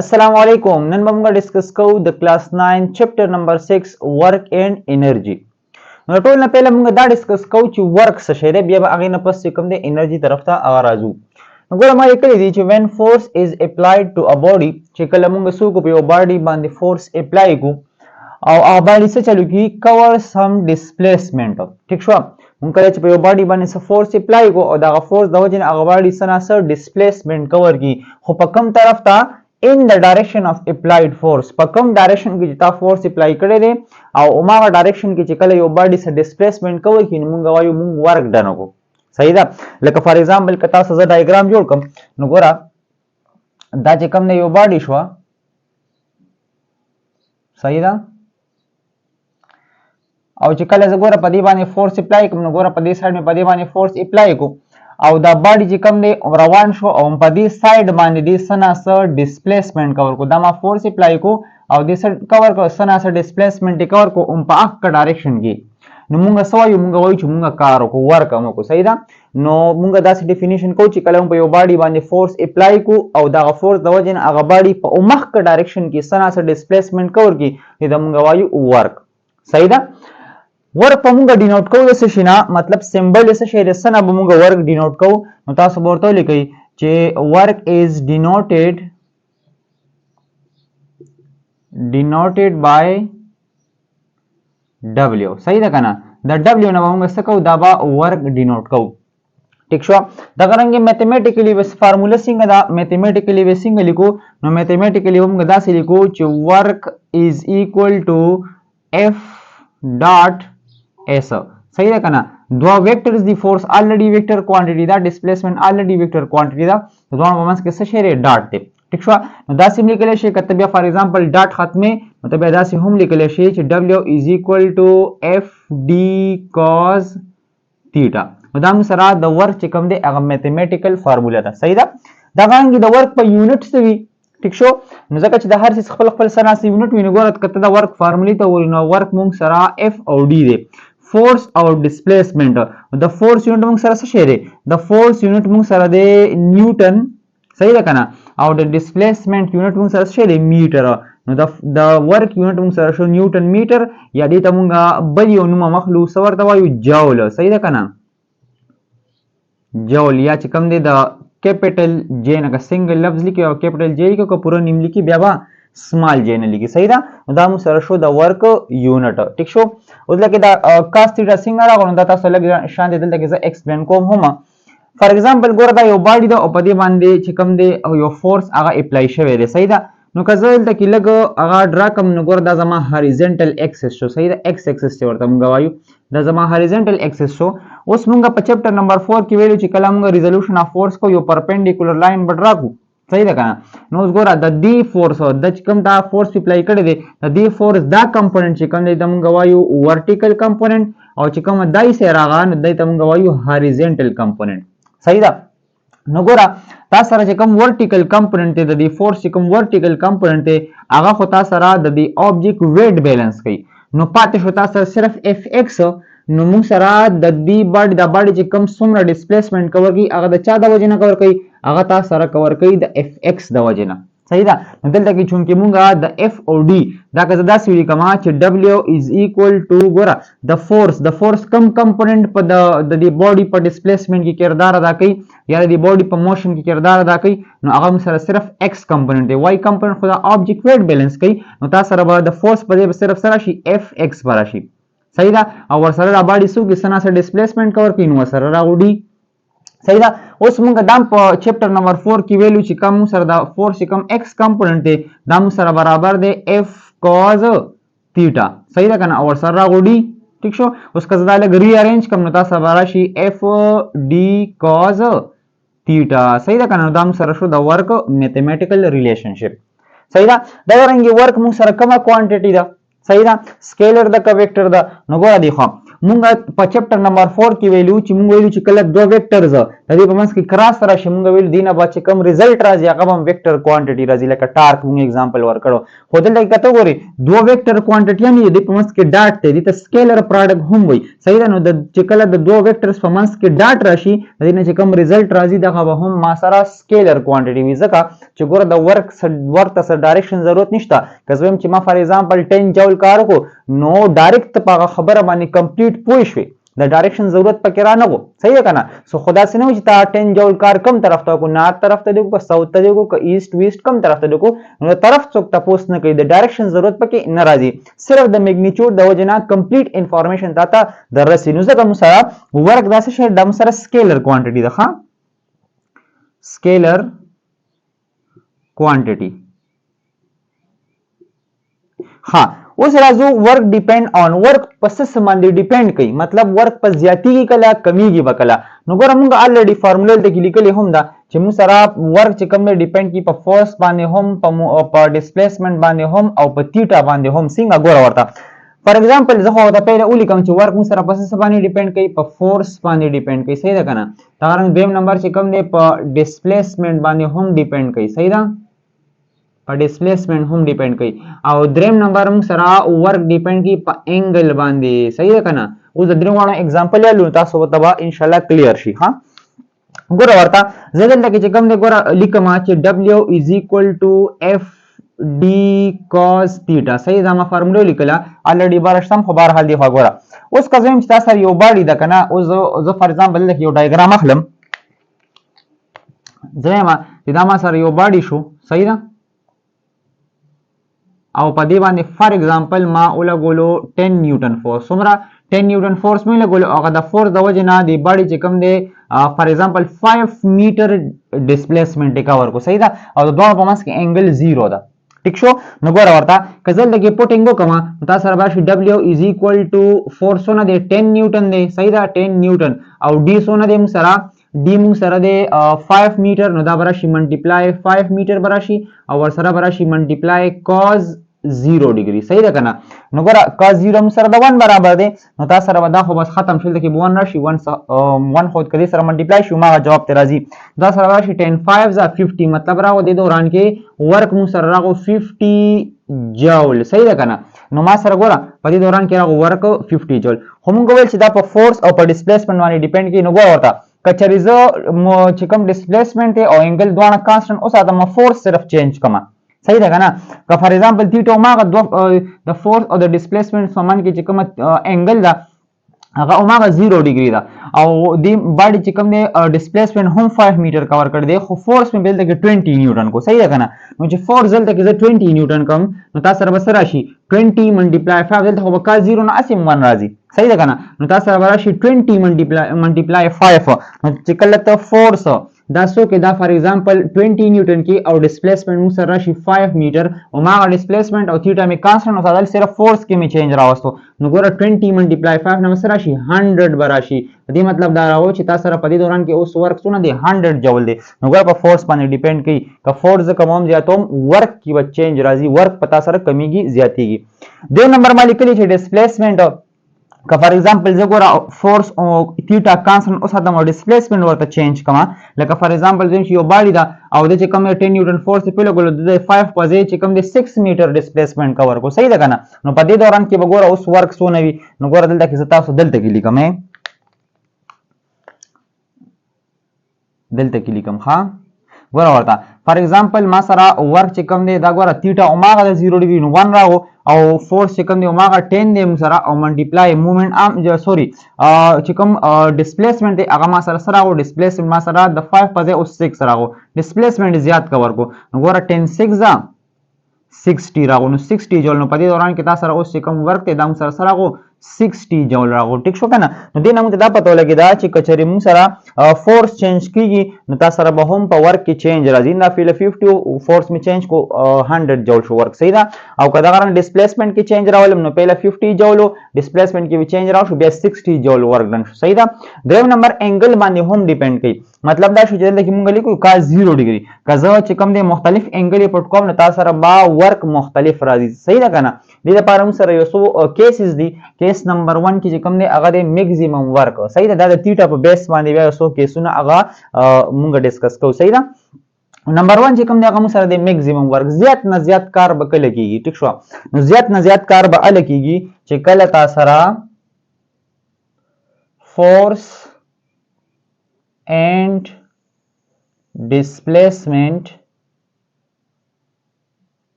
अस्सलाम वालेकुम नन बमगा डिस्कस को the class 9 chapter number 6 work and energy نو ټول نه پهله موږ دا ډیسکس کوو چې ورک څه شی دی بیا به هغې نه پس چې کوم دی انرژي طرف ته هغه راځو نو ګوره ما لیکلی دي چې وین فورس از اپلایډ ټو ا باډي چې کله موږ څه وکړو په یو باډي باندې فورس اپلای کړو او هغه باډي څه چلو کړي کور سم ډسپلیسمنټ ټیک شوه موږ کله چې په یو باډي باندې څه فورس اپلای کړو او دغه فورس د وجې نه هغه باډي څه نه څه ډسپلیسمنټ کور کړي خو په کوم طرف ته in the direction of applied force په کوم ډایرکشن کې چې تا فورس اپلای کړی دی او هماغه ډایرکشن کې چې کله یو باډي سره ډسپلیسمنټ کوي کې نو موږ وایو موږ ورک ډن وکړو صحیح ده لکه فار ایگزامپل که تاسو زه ډایګرام جوړ کړم نو ګوره دا چې کوم دی یو باډي شوه صحیح ده او چې کله زه ګوره په دې باندې فورس اپلای کوم نو ګوره په دې سایډ مې په دې باندې فورس اپلای کړو او دا باډي چې کوم دی روان شو او په دې سایډ باندې دې څه نه څه ډسپلیسمنټ کور کو دا ما فورس اپلای کو او دې څه کور کو څه نه څه ډسپلیسمنټ یې کور کو په هغه ډایرکشن کې نو موږ څه وایو موږ وایو چې موږ کار وکړو ورک هم وکړو صحیح ده نو موږ داسې ډیفینیشن کوو چې کله موږ په یو باډي باندې فورس اپلای کو او دغه فورس د وجې نه هغه باډي په مخکې ډایرکشن کې څه نه څه ډسپلیسمنټ کور کړي دا موږ وایو ورک صحیح ده ورک په موږ ډینوټ کوو د څه شي نه مطلب سمبل د څه شی د څه نه به موږ ورک ډینوټ کوو نو تاسو به ورته ولیکئ چې ورک از ډینوټډ بای ډبلیو صحیح ده که نه د ډبلیو نه به موږ څه کوو دا به ورک ډینوټ کوو ټیک شو دغه رنګې میتھمیټیکلی بس فارموله څنګه ده میتھمیټیکلی به څنګه لیکو نو میتھمیټیکلی به موږ داسې لیکو چې ورک از ایکول ټو اف ډاټ ایس صحیح ده کنه دوا ویکټرز دی فورس الریډي ویکټر کوانټیټي دا ډسپلیسمنٹ الریډي ویکټر کوانټیټي دا دوه په منځ کې څه شی ډاټ دی ټیک شو نو دا سیم لیکل شي کته بیا فار ایگزامپل ډاټ ختمه مطلب دا سیم هم لیکل شي چې W is equal to FD cos theta نو دا موږ سره د ورک چې کوم دی هغه میتھمیټیکل فارموله ده صحیح ده دا غانګي د ورک په یونټس وی ټیک شو نو ځکه چې د هر څه خپل خپل سره یونټ ویني ګورت کته دا ورک فارمولې ته وایي نو ورک موږ سره F او D دی فورس او ډسپلیسمنٹ د فورس یونټ موږ سره څه شی دی د فورس یونټ موږ سره دی نیوټن صحیح ده کنه او د ډسپلیسمنٹ یونټ موږ سره څه دی میټر نو د ورک یونټ موږ سره شو نیوټن میټر یا دې ته موږ بل یو نوم مخلو سور ته وایو جاول صحیح ده کنه جاول یا چې کوم دی د کیپټل جے نه سنگل لفظ لیکي او کیپټل جے لیکي کو پورا نیم لیکي بیا با سمال جے نه لیکي صحیح ده دا موږ سره شو د ورک یونټ ټیک شو اوس لکه دا کاس تھیټا څنګه راغلو دا تاسو لګ شان دي دلته کې زه ایکسپلین کوم هم فار ایگزامپل ګوره دا یو باډي ده او په دې باندې چې کوم دی یو فورس هغه اپلای شوی دی صحیح ده نو که زه دلته کې لګ هغه ډرا کوم نو ګوره دا زما هاریزنټل ایکسس شو صحیح ده ایکس ایکسس چې ورته موږ وایو دا زما هاریزنټل ایکسس شو اوس موږ په چپټر نمبر 4 کې ویلو چې کله موږ ریزولوشن اف فورس کو یو پرپینډیکولر لاین بډرا کو صحیح ده کنه نو اوس ګوره د دې فورس او د کوم دا فورس اپلای کړی دی د دې فورس دا کمپوننت چې کوم دی د موږ وایو ورټیکل کمپوننت او چې کوم دای سره راغان د ته موږ وایو هاریزنټل کمپوننت صحیح ده نو ګوره تاسو سره چې کوم ورټیکل کمپوننت دی د دې فورس چې کوم ورټیکل کمپوننت دی هغه خو تاسو سره د دې آبجیکټ ویټ بیلانس کوي نو پاتې شو تاسو صرف اف ایکس نو موږ سره د دې باډي د باډي چې کوم څومره ډسپلیسمنٹ کور کوي هغه د چا د وجې نه کور کوي هغه تاسو سره کور کوي د اف ایکس د وجې نه صحیح ده نو دلته کې چونکې موږ د اف او ډي دا که زه داسې ولیکم چې W is equal to ګوره د فورس کم کمپوننت په د دې باډي په ډسپلیسمنٹ کې کردار ادا کوي یا د دې باډي په موشن کې کردار ادا کوي نو هغه سره صرف ایکس کمپوننت دی واي کمپوننت خو د آبجیکټ ویټ بیلانس کوي نو تاسو سره به د فورس په دې صرف سره شي اف ایکس به راشي صحیح ده او ورسره د باډي څو کې سنا سره ډسپلیسمنٹ کور کوي نو سره راوډي صحیح ده اوس موږ دا په چپټر نمبر 4 کې ویلو چې کوم سره د فورس کوم ایکس کمپوننت دی دا موږ سره برابر دی اف cos theta صحیح ده کنه او سره راوډي ٹھیک شو اوس که زه دا لګ ری ارینج کوم نو تاسو به راشي اف D cos theta صحیح ده کنه دا موږ سره شو د ورک میتھمیټیکل ریلیشنشپ صحیح ده دا رنګي ورک موږ سره کومه کوانټیټي ده صحیح ده سکیلر د کا ویکټر ده نو ګوره دی خو مونږ په چپټر نمبر 4 کې ویلو چې مونږ ویلو چې کله دوه ویکټرز د دې په منځ کې کراس راشي موږ ویل دینه با چې کوم رزلټ راځي هغه هم ویکټر کوانټیټي راځي لکه ټارک موږ اگزامپل ورکړو خو دلته کته ګوري دوه ویکټر کوانټیټي نه دي په منځ کې ډاټ ته دي ته سکیلر پروډکټ هم وي صحیح ده نو د چې کله د دوه ویکټرز په منځ کې ډاټ راشي د دې نه چې کوم رزلټ راځي دغه به هم ما سره سکیلر کوانټیټي وي ځکه چې ګوره د ورک ته ډایرکشن ضرورت نشته که زه چې ما فار ایگزامپل 10 جول کار وکړو نو ډایرکټ په خبره باندې کمپلیټ پوه شوي د ډایرکشن ضرورت پکې را نه غو صحیح ده کنه سو خدا سي نه چې تا 10 جول کار کم طرف ته کو نارت طرف ته کو ساوث ته کو که ایست ویست کم طرف ته کو نو طرف څوک تاسو نه کوي د ډایرکشن ضرورت پکې نه راځي صرف د میګنیټیوډ د وجنا کمپلیټ انفارمیشن تا د رسي نو ځکه مسره ورک داسې شی د مسره سکیلر کوانټیټي ده ها سکیلر کوانټیټي ها اوس راځو ورک ډیپند آن ورک پس باندې ډیپند کوي مطلب ورک په زیاتیږي کله کمیږي وکړه نو ګوره موږ الریډي فارمولا ته لیکلې هم دا چې موږ سره ورک چې کوم ډیپند کی په فورس باندې هم په ډیسپلیسمنت باندې هم او په تیټا باندې هم څنګه ګوره ورته فار ایگزامپل زه خو ته پهله ولیکم چې ورک موږ سره پس باندې ډیپند کوي په فورس باندې ډیپند کوي صحیح ده کنه دا رنګ دویم نمبر چې کوم دی په ډیسپلیسمنت باندې هم ډیپند کوي صحیح ده په ډیسپلیسمنت هم ډیپند کوي او دریم نمبر موږ سره ورک ډیپند کوي په انګل باندې صحیح ده کنه اوس د دریم غواړم اگزامپل یالو تاسو ته به ان شاء الله کلیر شي ها ګوره ورته زه دلته کې چې کوم دی ګوره لیکم چې W is equal to F D cos theta صحیح دا ما فارمولا لیکله الریډي بارشتم خو بهر حال دی خو ګوره اوس که زم چې تاسو سره یو باډي ده کنه اوس زه فار ایگزامپل لکه یو ډایګرام اخلم زما چې دا ما سره یو باډي شو صحیح ده او په دې باندې فار ایگزامپل ما ولګولو 10 نیوټن فورس څومره 10 نیوټن فورس مې لګولو هغه د فورس د وجه نه دی باډي چې کوم دی فار ایگزامپل 5 میټر ډیسپلیسمنت کور کو صحیح ده او د دوه په منځ کې انګل 0 ده ټیک شو نو ګوره ورته کزل لګي پوټینګ وکما تاسو سره باشي W is equal to فورسونه دی 10 نیوټن دی صحیح ده 10 نیوټن او D سونه دی موږ سره D موږ سره دی 5 میټر نو دا براشي ملټیپلای 5 میټر براشي او ور سره براشي ملټیپلای cos 0 ډیګري صحیح ده کنه نو ګوره cos 0 موږ سره د 1 برابر دی نو تاسو سره دا خو بس ختم شول کې 1 راشي 1 خود کړي سره ملټیپلای شو ما جواب ته راځي دا سره راشي 10 5 ز 50 مطلب راغو د دوران کې ورک موږ سره راغو 50 جول صحیح ده کنه نو ما سره ګوره په دې دوران کې راغو ورک 50 جول خو موږ ویل چې دا په فورس او په ډیسپلیسمنت باندې ډیپند کوي نو ګوره ورته کچری زه چې کوم ډیسپلیسمنت او انګل دوه کانسټنټ اوس دا ما فورس صرف چینج کما صحیح ده کنه که فار ایگزامپل تیټا اوماغه د فورس او د ډیسپلیسمنت سامان کې چې کوم انګل ده هغه اوماغه 0 ډیګري ده او د باډي چې کوم دی ډیسپلیسمنت هم 5 میټر کور کړ دی خو فورس مې بل د 20 نیوټن کو صحیح ده کنه نو چې فورس دلته کې 20 نیوټن کم نو تاسو سره بس راشي 20 ملټیپلای 5 دلته خو کا 0 نه اسیم 1 راځي صحیح ده کنه نو تاسو سره راشي 20 ملټیپلای 5 نو چې کله ته فورس دا سو کې دا فار ایگزامپل 20 نیوټن کې او ډیسپلیسمنت مو سره راشي 5 میټر او ما ډیسپلیسمنت او تھیټا می کانسټنټ او سادل صرف فورس کې می چینج راوستو نو ګوره 20 ملټیپلای 5 نو سره راشي 100 براشي دې مطلب دا راو چې تاسو سره په دې دوران کې اوس ورک څونه دی 100 جول دی نو ګوره په فورس باندې ډیپند کوي که فورس کوم زیاتوم ورک کې و چینج راځي ورک پتا سره کمیږي زیاتیږي دو نمبر ما لیکلی چې ډیسپلیسمنت که فار ایگزامپل زه ګوره فورس او تھیټا کانسټنټ اوس د ډیسپلیسمنت ورته چینج کما لکه فار ایگزامپل زم چې یو باډي دا او د چې کوم 10 نیوټن فورس په لګول د 5 په ځای چې کوم د 6 میټر ډیسپلیسمنت کور کو صحیح ده کنه نو په دې دوران کې وګوره اوس ورک سونه وي نو ګوره دلته کې تاسو دلته کې لیکم ها ګوره ورته فار ایگزامپل ما سره ورک چې کوم دی دا ګوره تھیټا اوماغه د 0 ډیګري نو 1 راغو او فورس چې کوم دی اوماغه 10 دی سره او ملټیپلای موومېنټ ام سوري چې کوم ډیسپلیسمنت دی هغه ما سره راغو ډیسپلیسمنت ما سره د 5 په ځای او 6 راغو ډیسپلیسمنت زیات کور کو نو ګوره 10 6 ز 60 راغو نو 60 جول نو په دې دوران کې تاسو سره اوس کوم ورک دی دا سره راغو 60 جول راغو ټیک شو کنه نو دې نمو ته دا پته لګی دا چې کچری مو سره فورس چینج کیږي نو تاسو سره به هم په ورک کې چینج راځي دا فیل 50 فورس می چینج کو 100 جول شو ورک صحیح ده او کدا غران ډیسپلیسمنت کې چینج راولم نو پہله 50 جول ډیسپلیسمنت کې چینج راو شو بیا 60 جول ورک ډن شو صحیح ده دریم نمبر انګل باندې هم ډیپند کوي مطلب دا شو چې دلته موږ لیکو کا 0 ډیګري کزه چې کوم دی مختلف انګل پټ کوم نو تاسو سره با ورک مختلف راځي صحیح ده کنه دې لپاره موږ سره یو څو کیسز دي کیس نمبر 1 کې چې کوم دی هغه د میکسیمم ورک صحیح ده دا تیټا په بیس باندې بیا یو څو کیسونه هغه موږ ډیسکس کوو صحیح ده نمبر 1 چې کوم دی هغه موږ سره د میکسیمم ورک زیات نه زیات کار به کله کیږي ټیک شو نو زیات نه زیات کار به ال کیږي چې کله تاسو سره فورس and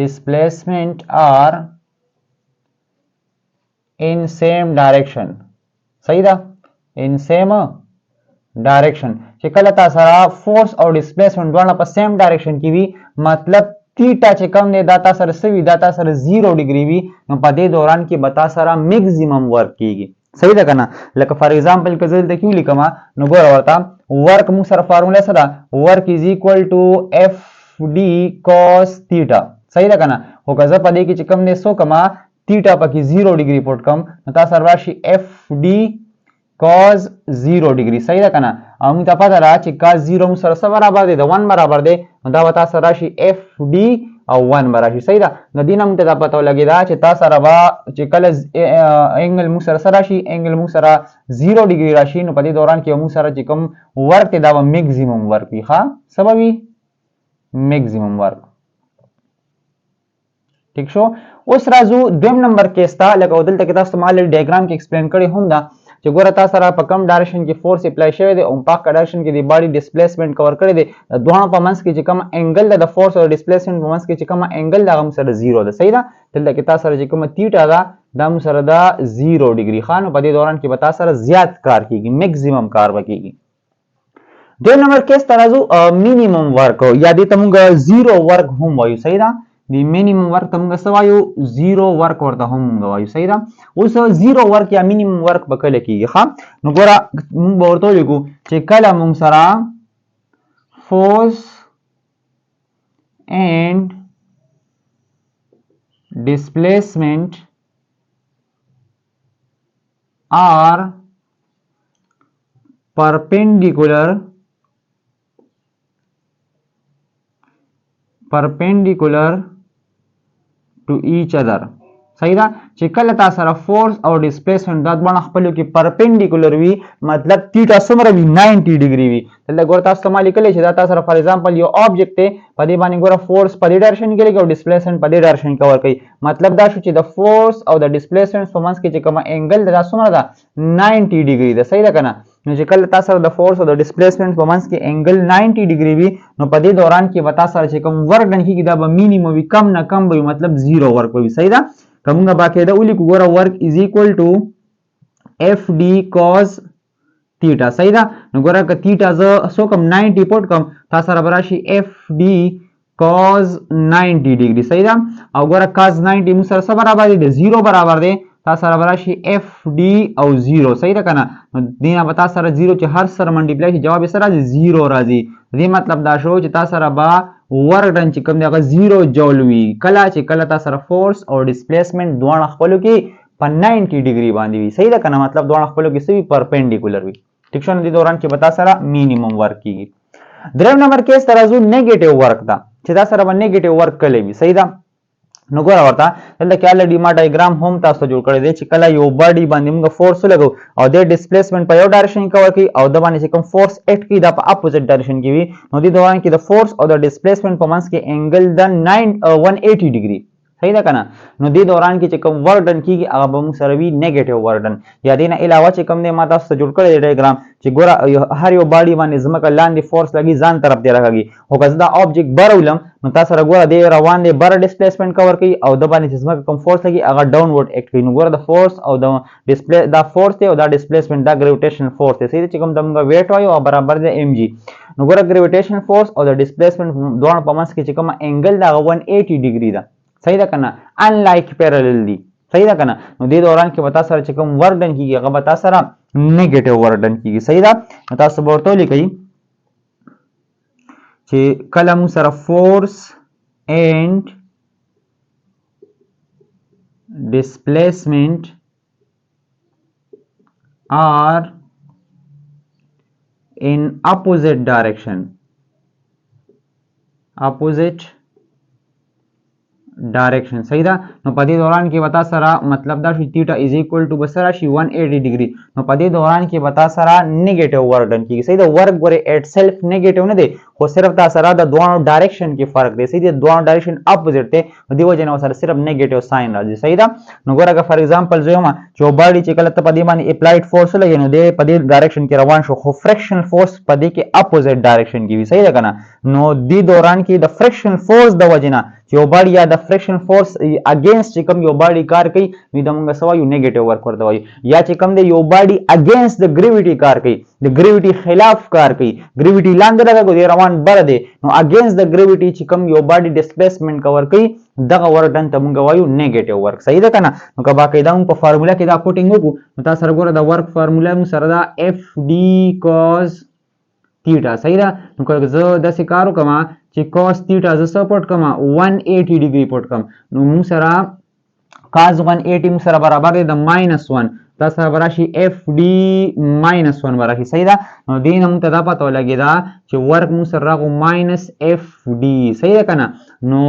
displacement are in same direction صحیح ده in same direction چې کله تاسو سره فورس او ډیسپلیسمنت دواړه په سیم ډایرکشن کې وي مطلب تیټا چې کوم دی دا تاسو سره سوي دا تاسو سره 0 ډیګري وي نو په دې دوران کې به تاسو سره میکسیمم ورک کیږي صحیح ده کنه لکه فار ایگزامپل که زه دلته کیو لیکم نو ګوره ورته ورک موږ سره فارمولا څه ده ورک از ایکوال ټو اف ډي کاس تیټا صحیح ده کنه خو که زه په دې کې چې کوم دی سو کما تیټا پکې 0 ډیګري پټ کم نو تاسو سره راشي اف ډي cos 0 ډیګري صحیح ده کنه او موږ ته پته را چې cos 0 موږ سره څه برابر دی د 1 برابر دی نو دا به تاسو راشي اف ډي او 1 براشي صحیح ده نو دینه موږ ته پته ولګی دا چې تاسو سره با چې کله انګل موږ سره راشي انګل موږ سره 0 ډیګري راشي نو په دې دوران کې موږ سره چې کوم ورک دا به میکسیمم ورک وي ښا سبب وي میکسیمم ورک ٹھیک شو اوس راځو دویم نمبر کیس ته لکه دلته کې تاسو مال ډیاګرام کې ایکسپلین کړی هم دا چې ګوره تاسو سره په کم ډایرکشن کې فورس اپلای شوی دی او په ډایرکشن کې د باډي ډیسپلیسمنت کور کړی دی دوه په منځ کې چې کوم انګل د فورس او ډیسپلیسمنت په منځ کې چې کوم انګل دا هم سره 0 ده صحیح ده دلته کې تاسو سره چې کوم تیټا ده دا هم سره دا 0 ډیګري خان په دې دوران کې به تاسو سره زیات کار کیږي میکسیمم کار وکړي دوه نمبر کیس ترازو مینیمم ورک یا دې ته موږ 0 ورک هم وایو صحیح ده دی مینیمم ورک ته موږ څه وایو 0 ورک ورته هم موږ وایو صحیح ده اوس 0 ورک یا مینیمم ورک به کله کیږي ښه نو ګوره موږ به ورته ولیکو چې کله موږ سره فورس and displacement are perpendicular to each other صحیح ده چې کله تاسو سره فورس او ډیسپلیسمنت دا دواړه خپل کې پرپینډیکولر وي مطلب تیټا څومره وي 90 ډیګري وي دلته ګور تاسو ته لیکل شي دا تاسو سره فار ایگزامپل یو آبجیکټ ته په دې باندې ګور فورس په دې ډایرکشن کې لګي او ډیسپلیسمنت په دې ډایرکشن کې ور کوي مطلب دا شو چې د فورس او د ډیسپلیسمنت په منځ کې چې کوم انګل دا څومره ده 90 ډیګري ده صحیح ده کنه نو چې کله تاسو د فورس او د ډیسپلیسمنت په منځ کې انګل 90 ډیګري وي نو په دې دوران کې وتا سره چې کوم ورک ډن کېږي دا به مینیمم وي کم نه کم وي مطلب 0 ورک وي صحیح ده کومه باقاعده ولیکو ګوره ورک از ایکوال ټو اف ډي کاس تیټا صحیح ده نو ګوره که تیټا ز سو کم 90 پټ کم تاسو سره براشي اف ډي cos 90 ډیګري صحیح ده او ګوره cos 90 مو سره برابر دی 0 برابر دی تاسو سره براشي اف ډي او 0 صحیح ده کنه نو دینه به تاسو سره 0 چې هر سره منډیپلای شي جواب یې سره 0 راځي دې مطلب دا شو چې تاسو سره با ورک ډن چې کوم دی هغه 0 جول وي کله چې کله تاسو سره فورس او ډیسپلیسمنت دواړه خپلو کې په 90 ډیګري باندې وي صحیح ده کنه مطلب دواړه خپلو کې سوي پرپینډیکولر وي ټیک شو نو دې دوران کې به تاسو سره مینیمم ورک کیږي دریم نمبر کیس ترازو نیگیټیو ورک دا چې دا سره به نیگیټیو ورک کړي وي صحیح ده نو ګوره ورته دلته کې الډي ما ډایګرام هم تاسو جوړ کړی دی چې کله یو باډي باندې موږ فورس لګو او د ډیسپلیسمنت په یو ډایرکشن کې ورکړي او د باندې چې کوم فورس اکټ کوي دا په اپوزیټ ډایرکشن کې وي نو د دوران کې د فورس او د ډیسپلیسمنت په منځ کې انګل د 180 ډیګري صحیح ده کنه نو د دوران کې چې کوم ورک ډن کیږي هغه به موږ سره وي نیگیټیو ورک ډن یا دینه علاوه چې کوم دی ما تاسو جوړ کړی ډایګرام چې ګوره هر یو باډي باندې زمکه لاندې فورس لګي ځان طرف دی راغی او که دا آبجیکټ برولم نو تاسو سره ګوره دی روان دی بر ډیسپلیسمنت کور کوي او د باندې چې زمکه کوم فورس لګي هغه ډاونورډ اکټ کوي نو ګوره د فورس او د ډیسپلی دا فورس دی او دا ډیسپلیسمنت دا ګریویټیشنل فورس دی صحیح چې کوم دغه ویټ وایو او برابر دی ام جی نو ګوره ګریویټیشنل فورس او د ډیسپلیسمنت دوه په منځ کې چې کوم انګل دا 180 ډیګري ده صحیح ده کنه ان لایک پیرالل دي صحیح ده کنه نو دې دوران کې وتا سره چې کوم ورک ډن کیږي هغه وتا سره نیگیټیو ورک ډن کیږي. صحیح ده. تاسو به ورته ولیکئ چې کله موږ سره فورس اینڈ displacement are in opposite direction صحیح ده. نو په دې دوران کې وتا سره مطلب دا شي تیټا از ایکوال ټو بسره شي 180 ډیګري. نو په دې دوران کې وتا سره نیگیټیو ورک ډن کیږي. صحیح ده. ورک ګوره اټ سیلف نیگیټیو نه دی خو صرف تا سره د دوه ډایرکشن کې فرق دی. صحیح ده. دوه ډایرکشن اپوزیټ دی نو دی وجه نه سره صرف نیگیټیو ساين راځي. صحیح ده. نو ګوره فار ایگزامپل زوما چې باډي چې کله ته په دې باندې اپلایډ فورس لګي نو دی په دې ډایرکشن کې روان شو خو فریکشنل فورس په دې کې اپوزیټ ډایرکشن کې وي. صحیح ده کنه. نو دی دوران کې د فریکشنل فورس د وجه نه چې یو باډي یا د فریکشن فورس اگینست چې کوم یو باډي کار کوي نو د موږ سوا یو نیگیټیو ورک ورته وایي. یا چې کوم دی یو باډي اگینست د گریویټي کار کوي د گریویټي خلاف کار کوي گریویټي لاندې راغو دی روان بر دی نو اگینست د گریویټي چې کوم یو باډي ډسپلیسمنت کور کوي دغه ورک ډن ته موږ وایو نیگیټیو ورک. صحیح ده کنه. نو که باقاعده موږ په فارمولا کې دا کوټینګ وکړو نو تاسو سره ګوره د ورک فارمولا موږ سره دا اف ډي cos theta. صحیح ده. نو که زه داسې کار وکړم چې cos theta زه څه پټ کړم 180 ډیګري پټ کړم نو موږ سره cos 180 موږ سره برابر دی د -1 دا سره براشي اف ډي -1 براشي. صحیح ده. نو دې نه موږ ته دا پته ولګېده چې ورک موږ سره راغو ماینس اف ډي. صحیح ده کنه. نو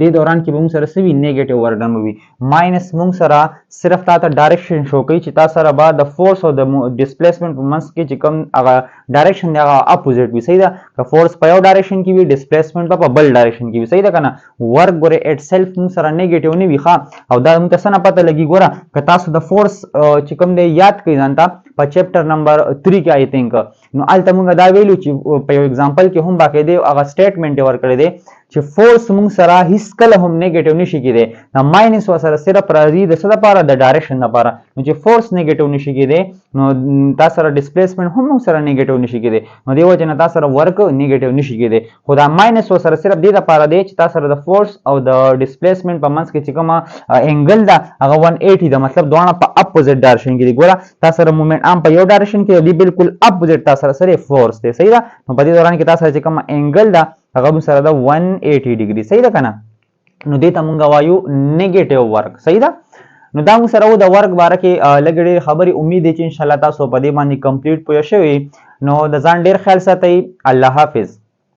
دې دوران کې به موږ سره سوي نیگیټیو ورک ډن وي ماینس موږ سره صرف تا ته ډایرکشن شو کوي چې تاسو سره بعد د فورس او د ډسپلیسمنت په منځ کې چې کوم هغه ډایرکشن دی هغه اپوزیټ وي. صحیح ده. که فورس په یو ډایرکشن کې وي ډسپلیسمنت په بل ډایرکشن کې وي. صحیح ده کنه. ورک ګوره اټ سیلف موږ سره نیگیټیو نه وي ښه او دا موږ ته څه نه پته لګي ګوره که تاسو د فورس چې کوم دی یاد کړئ ځان ته په چپټر نمبر 3 کې آی تھنک نو الته موږ دا ویلو چې په یو ایگزامپل کې هم باقاعده هغه سټیټمنټ ورکړی دی چې فورس موږ سره هیڅ کله هم نیگیټیو نشي کېدی دا ماینس وسره صرف راځي د څه لپاره د ډایرکشن لپاره نو چې فورس نیگیټیو نشي کېدی نو تاسو سره ډسپلیسمنت هم موږ سره نیگیټیو نشي کېدی نو دی وجه نه تاسو سره ورک نیگیټیو نشي کېدی خو دا ماینس وسره صرف دې لپاره دی چې تاسو سره د فورس او د ډسپلیسمنت په منځ کې چې کومه انګل ده هغه 180 ده مطلب دوه په اپوزیټ ډایرکشن کې دی ګوره تاسو سره موومېنټ ام په یو ډایرکشن کې دی بالکل اپوزیټ تاسو سره فورس دی. صحیح ده. نو په دې دوران کې تاسو چې کومه انګل ده هغه سره دا 180 ډیګري. صحیح ده کنه. نو دې ته مونږ وایو نیگیټیو ورک. صحیح ده. نو دا موږ سره د ورک باره کې لږ ډېرې خبرې امید دی چې ان شاء الله تاسو په دې باندې کمپلیټ پوه شوي نو د ځان ډېر خیال ساتئ. الله حافظ.